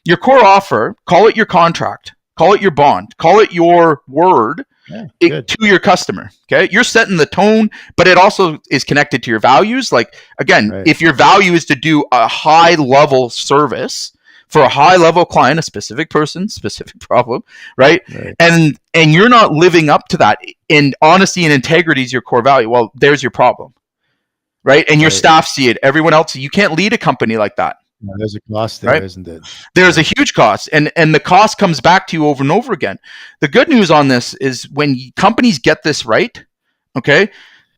Your core offer, call it your contract, call it your bond, call it your word to your customer. Okay. You're setting the tone, but it also is connected to your values. If your value is to do a high level service for a high level client, a specific person, specific problem, right? And you're not living up to that, and honesty and integrity is your core value. Well, there's your problem. Right. And your staff see it. Everyone else, you can't lead a company like that. No, there's a cost there, isn't it? There's a huge cost. And the cost comes back to you over and over again. The good news on this is when companies get this right, okay,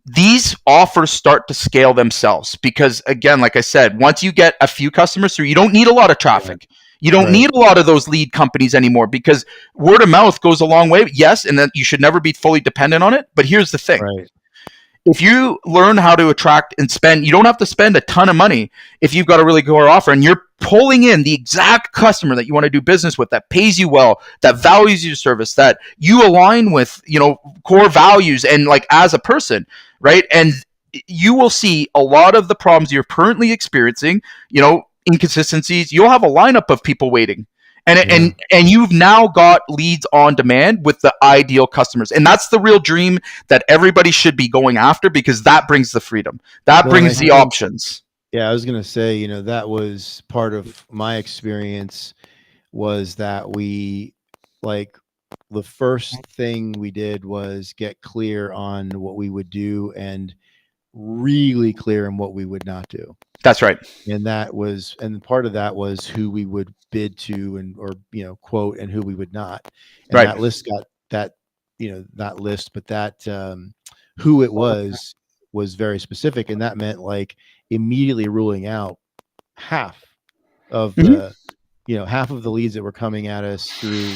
these offers start to scale themselves. Because again, like I said, once you get a few customers through, you don't need a lot of traffic. You don't need a lot of those lead companies anymore, because word of mouth goes a long way. Yes. And then you should never be fully dependent on it. But here's the thing. If you learn how to attract and spend, you don't have to spend a ton of money if you've got a really core offer and you're pulling in the exact customer that you want to do business with, that pays you well, that values your service, that you align with, core values and as a person, right? And you will see a lot of the problems you're currently experiencing, inconsistencies. You'll have a lineup of people waiting. And you've now got leads on demand with the ideal customers. And that's the real dream that everybody should be going after, because that brings the freedom. That brings the options. Yeah, I was going to say, that was part of my experience, was that we the first thing we did was get clear on what we would do and really clear on what we would not do. That's right. And part of that was who we would bid to or quote, and who we would not. And that list got not list, but that who it was very specific. And that meant immediately ruling out half of the, half of the leads that were coming at us through,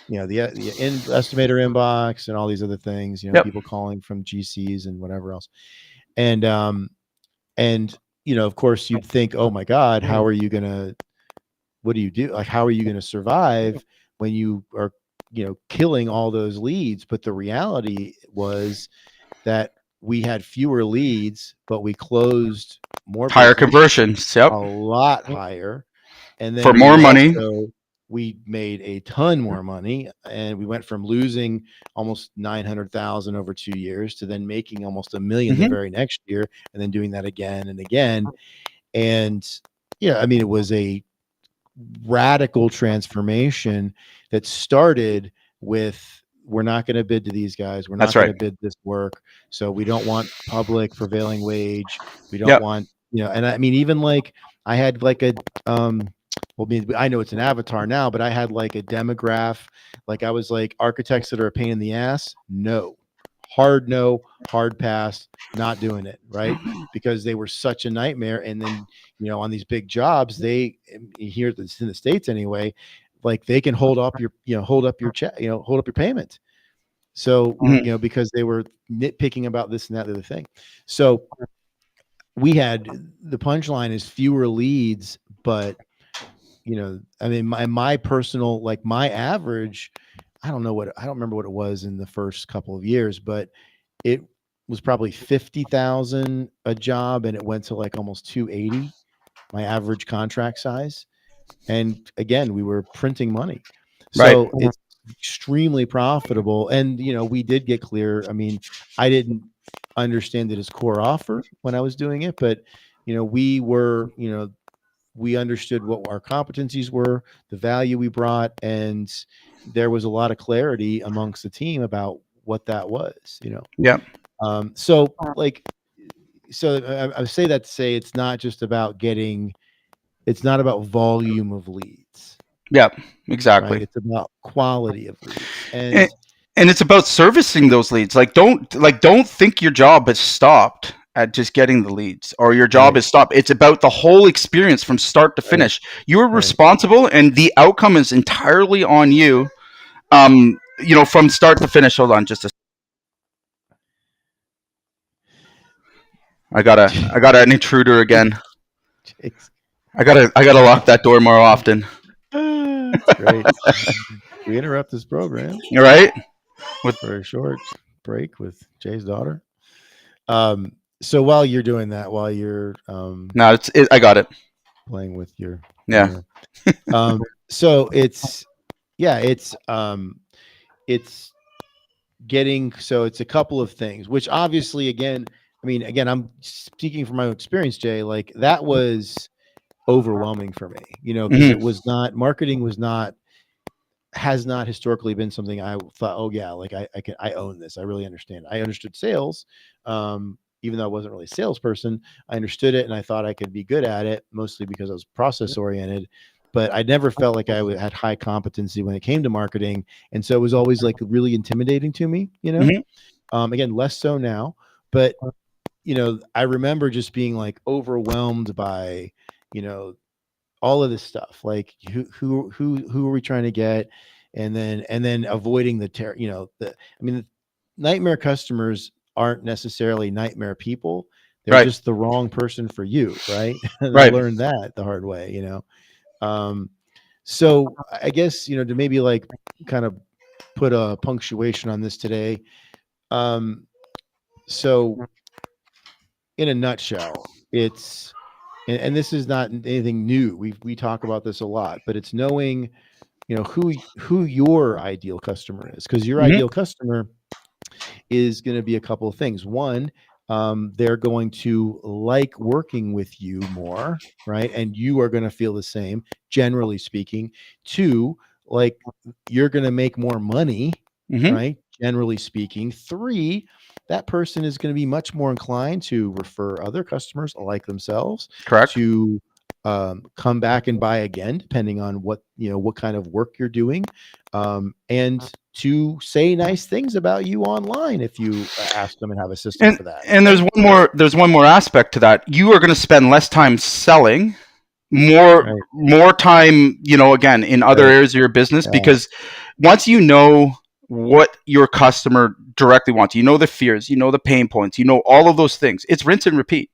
the estimator inbox and all these other things, people calling from GCs and whatever else. And of course you'd think, oh my God, what do you do? How are you going to survive when you are, killing all those leads? But the reality was that we had fewer leads, but we closed more, higher conversions, a lot higher, and then for more money. we made a ton more money, and we went from losing almost 900,000 over 2 years to then making almost a million the Hmm. very next year, and then doing that again and again. And yeah, I mean, it was a radical transformation that started with, we're not going to bid to these guys. We're That's not going right. to bid this work. So we don't want public prevailing wage. We don't Yeah. want, and I mean, even like I had like a, well, I know it's an avatar now, but I had like a demograph. Like I was like, architects that are a pain in the ass. No, hard pass, not doing it. Right. Because they were such a nightmare. And then, on these big jobs, they, here in the States anyway, like they can hold up your check, hold up your payment. So, Mhm. because they were nitpicking about this and that other thing. So we had, the punchline is fewer leads, but I mean, my personal, like my average, I don't remember what it was in the first couple of years, but it was probably 50,000 a job, and it went to like almost 280, my average contract size. And again, we were printing money. Right. So it's extremely profitable. And, we did get clear. I mean, I didn't understand it as core offer when I was doing it, but, we were, we understood what our competencies were, the value we brought, and there was a lot of clarity amongst the team about what that was. Yeah. So like, I say that to say it's not about volume of leads, Yeah. right? Exactly. It's about quality of leads. And, And and it's about servicing those leads. Don't think your job has stopped at just getting the leads, or your job right, has stopped. It's about the whole experience from start to right, finish. You are right. responsible, and the outcome is entirely on you. From start to finish. Hold on, just a. I got an intruder again. Jeez. I gotta lock that door more often. It's great. We interrupt this program All right. With for a short break with Jay's daughter. So while you're doing that, while you're No, I got it. playing with your Yeah. partner, so it's getting, so it's a couple of things, which obviously, again, I'm speaking from my own experience, Jay. Like that was overwhelming for me, because it Hmm. was not, marketing was not, has not historically been something I thought, oh yeah, like I own this. I really understand. I understood sales. Even though I wasn't really a salesperson, I understood it and I thought I could be good at it, mostly because I was process oriented. But I never felt like I had high competency when it came to marketing, and so it was always like really intimidating to me. Hmm. Again, less so now, but I remember just being like overwhelmed by, you know, all of this stuff. Like who are we trying to get? And then avoiding the nightmare customers aren't necessarily nightmare people. They're Right. just the wrong person for you, right? And I Right. learned that the hard way. Um, so I guess, to maybe like kind of put a punctuation on this today. Um, so in a nutshell, it's, and this is not anything new. We talk about this a lot, but it's knowing, who your ideal customer is, because your Hmm. ideal customer is going to be a couple of things. One, they're going to like working with you more, right? And you are going to feel the same, generally speaking. Two, like you're going to make more money, Hmm. right? Generally speaking. Three, that person is going to be much more inclined to refer other customers like themselves Correct. to come back and buy again, depending on what kind of work you're doing, and to say nice things about you online if you ask them and have a system And for that, and right? there's one more aspect to that. You are going to spend less time selling, more Right, more time, again, in other right, areas of your business, yeah, because once you know what your customer directly wants, you know the fears, you know the pain points, you know all of those things. It's rinse and repeat.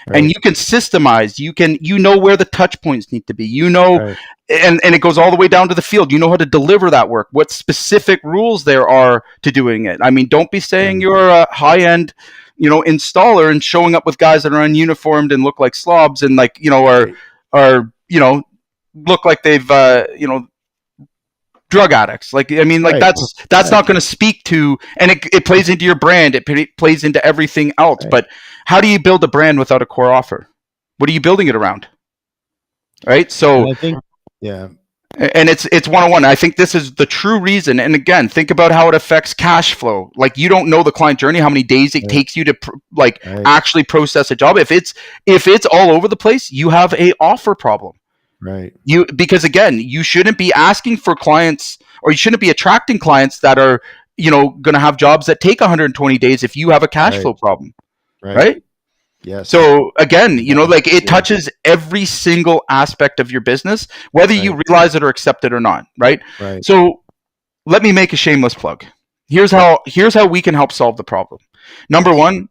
And right, you can systemize, you know where the touch points need to be, right, and it goes all the way down to the field. You know how to deliver that work, what specific rules there are to doing it. I mean, don't be saying right, you're a high end installer and showing up with guys that are ununiformed and look like slobs, and like are right, are look like they've drug addicts. Like, I mean, like Right. that's not going to speak to, and it plays into your brand. It plays into everything else. Right. But how do you build a brand without a core offer? What are you building it around? Right. So, And I think, yeah, and it's 101. I think this is the true reason. And again, think about how it affects cash flow. Like, you don't know the client journey, how many days it Right. takes you to right, actually process a job. If it's all over the place, you have a offer problem. right, Because again, you shouldn't be asking for clients, or you shouldn't be attracting clients that are, going to have jobs that take 120 days if you have a cash right, flow problem, right. right? Yes. So again, like, it Yeah. touches every single aspect of your business, whether you Right. realize it or accept it or not, right? Right. So let me make a shameless plug. Here's how we can help solve the problem. Number one,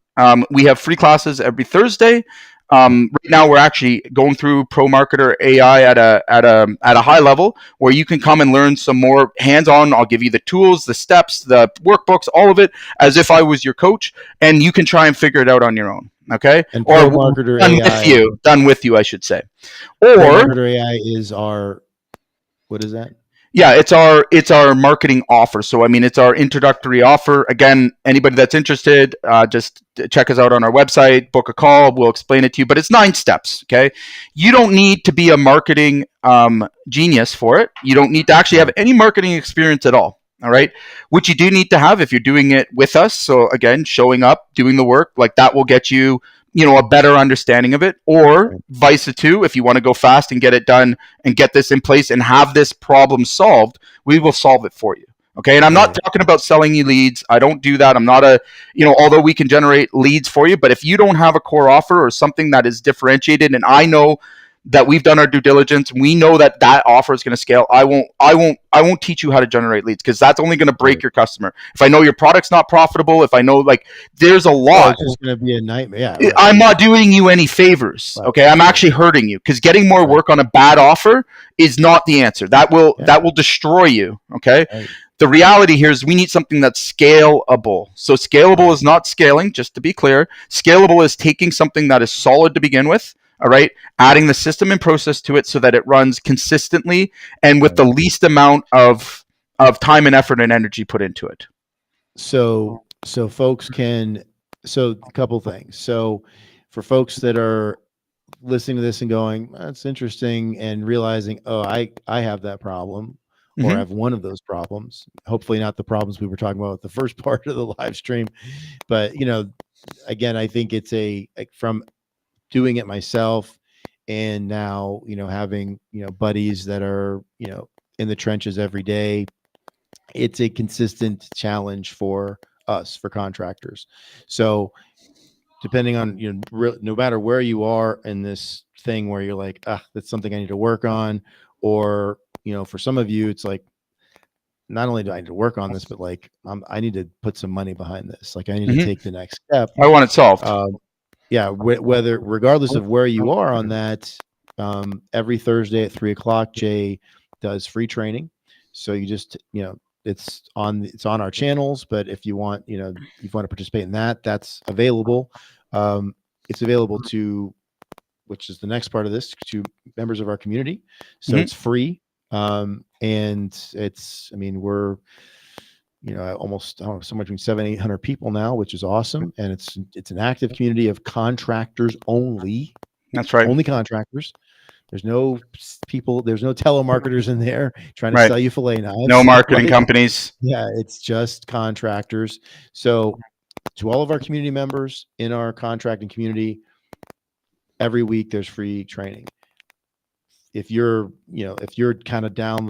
we have free classes every Thursday. Right now, we're actually going through Pro Marketer AI at a high level, where you can come and learn some more hands-on. I'll give you the tools, the steps, the workbooks, all of it, as if I was your coach, and you can try and figure it out on your own. Okay, And or Pro Marketer done AI. with you, I should say. Pro Or Marketer AI is our, what is that? yeah, it's our marketing offer. So I mean, it's our introductory offer. Again, anybody that's interested, just check us out on our website, book a call, we'll explain it to you. But it's 9 steps. Okay, you don't need to be a marketing genius for it. You don't need to actually have any marketing experience at all. All right, which you do need to have if you're doing it with us. So again, showing up, doing the work, like that will get you, a better understanding of it. Or vice versa, if you want to go fast and get it done and get this in place and have this problem solved, we will solve it for you. Okay, and I'm not talking about selling you leads. I don't do that. I'm not although we can generate leads for you, but if you don't have a core offer or something that is differentiated, and I know that we've done our due diligence, we know that offer is going to scale. I won't teach you how to generate leads, because that's only going to break your customer. If I know your product's not profitable, if I know, like, there's a lot, it's just going to be a nightmare. Yeah, right. I'm not doing you any favors. Okay, I'm actually hurting you, because getting more work on a bad offer is not the answer. That will destroy you. Okay. Right. The reality here is we need something that's scalable. So scalable is not scaling, just to be clear. Scalable is taking something that is solid to begin with, all right, adding the system and process to it so that it runs consistently and with the least amount of time and effort and energy put into it. So folks can, so a couple things. So for folks that are listening to this and going, that's interesting, and realizing, oh, I have that problem, or I have one of those problems. Hopefully not the problems we were talking about at the first part of the live stream, but again, I think it's from doing it myself, and now having buddies that are in the trenches every day. It's a consistent challenge for us, for contractors. So depending on no matter where you are in this thing, where you're like, that's something I need to work on, or for some of you, it's like, not only do I need to work on this, but like I need to put some money behind this. Like, I need to take the next step. I want it solved. Yeah, regardless of where you are on that, every Thursday at 3:00, Jay does free training. So you just, it's on our channels, but if you want, if you want to participate in that, that's available. It's available to, which is the next part of this, to members of our community. So it's free. And it's, we're, almost, I don't know, somewhere between 700-800 people now, which is awesome. And it's an active community of contractors only. That's right. Only contractors. There's no people, there's no telemarketers in there trying to sell you fillet knives. No marketing companies. Yeah, it's just contractors. So to all of our community members in our contracting community, every week there's free training. If you're, if you're kind of down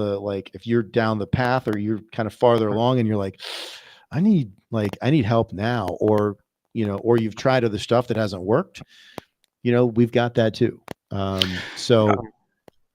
if you're down the path, or you're kind of farther along and you're like, I need help now, or, or you've tried other stuff that hasn't worked, we've got that too.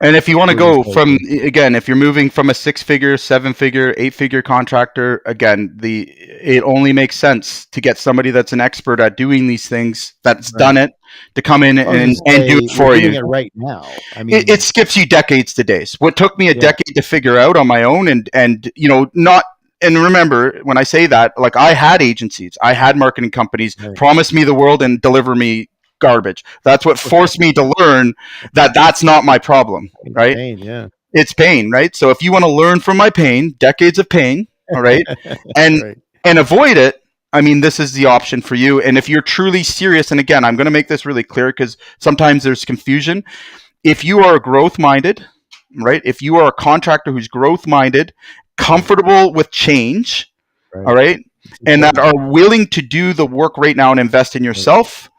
And if you want to go from, again, if you're moving from a 6-figure, 7-figure, 8-figure contractor, again, it only makes sense to get somebody that's an expert at doing these things, that's done it, to come in and do it for you. It right now, it skips you decades to days. What took me a decade to figure out on my own, and not. And remember, when I say that, like, I had agencies, I had marketing companies promise me the world and deliver me garbage. That's what forced me to learn that that's not my problem, right? it's pain, right? So if you want to learn from my pain, decades of pain, all right, and Right. and avoid it, I mean, this is the option for you. And if you're truly serious, and again, I'm going to make this really clear because sometimes there's confusion. If you are growth minded, right? If you are a contractor who's growth minded, comfortable with change, all Right. right, It's and that important. are willing to do the work right now and invest in Right. yourself,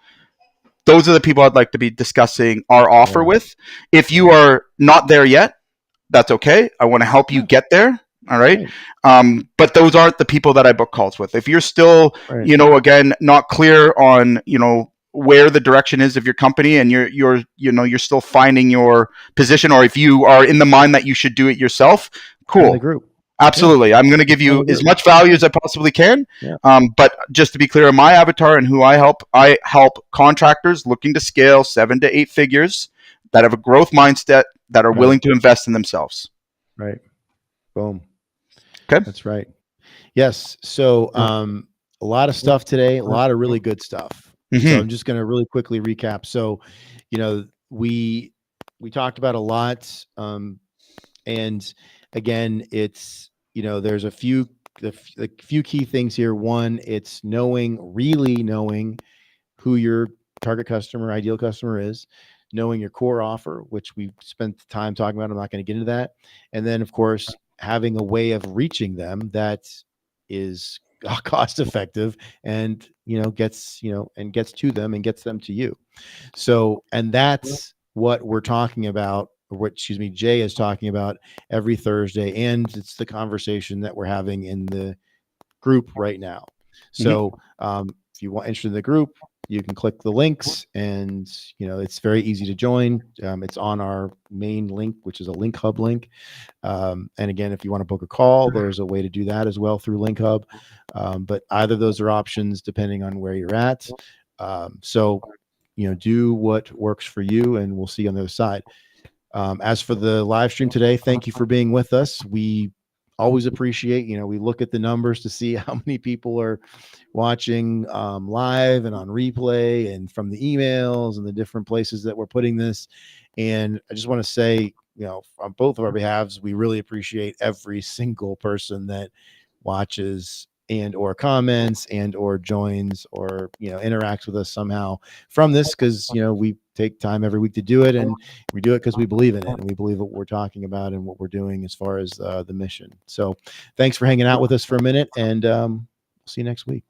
those are the people I'd like to be discussing our offer Yeah. with. If you Yeah. are not there yet, that's okay. I want to help you Yeah. get there. All right. Right. But those aren't the people that I book calls with. If you're still, Right. again, not clear on, where the direction is of your company, and you're still finding your position, or if you are in the mind that you should do it yourself, Join the cool. group. Yeah. Absolutely. I'm going to give Join you the as group. much value as I possibly can. Yeah. But just to be clear, my avatar and who I help contractors looking to scale 7 to 8 figures that have a growth mindset, that are Right. willing to invest in themselves. Right. Boom. Okay. That's right. Yes. So, a lot of stuff today, a lot of really good stuff. So Mm-hmm. I'm just going to really quickly recap. So, we talked about a lot, and again, it's there's a few key things here. One, it's really knowing who your target customer, ideal customer is, knowing your core offer, which we spent time talking about. I'm not going to get into that. And then, of course, having a way of reaching them that is cost effective and gets to them and gets them to you. So, and that's what we're talking about, or what, excuse me, Jay is talking about every Thursday, and it's the conversation that we're having in the group right now. So, if you want interested in the group, you can click the links, and it's very easy to join. It's on our main link, which is a Link Hub link. And again, if you want to book a call, there's a way to do that as well through Link Hub. But either of those are options depending on where you're at. So, do what works for you, and we'll see you on the other side. As for the live stream today, thank you for being with us. We always appreciate, we look at the numbers to see how many people are watching live and on replay, and from the emails and the different places that we're putting this. And I just want to say, on both of our behalves, we really appreciate every single person that watches and or comments and or joins or interacts with us somehow from this, because we take time every week to do it, and we do it because we believe in it, and we believe what we're talking about and what we're doing as far as the mission. So thanks for hanging out with us for a minute, and see you next week.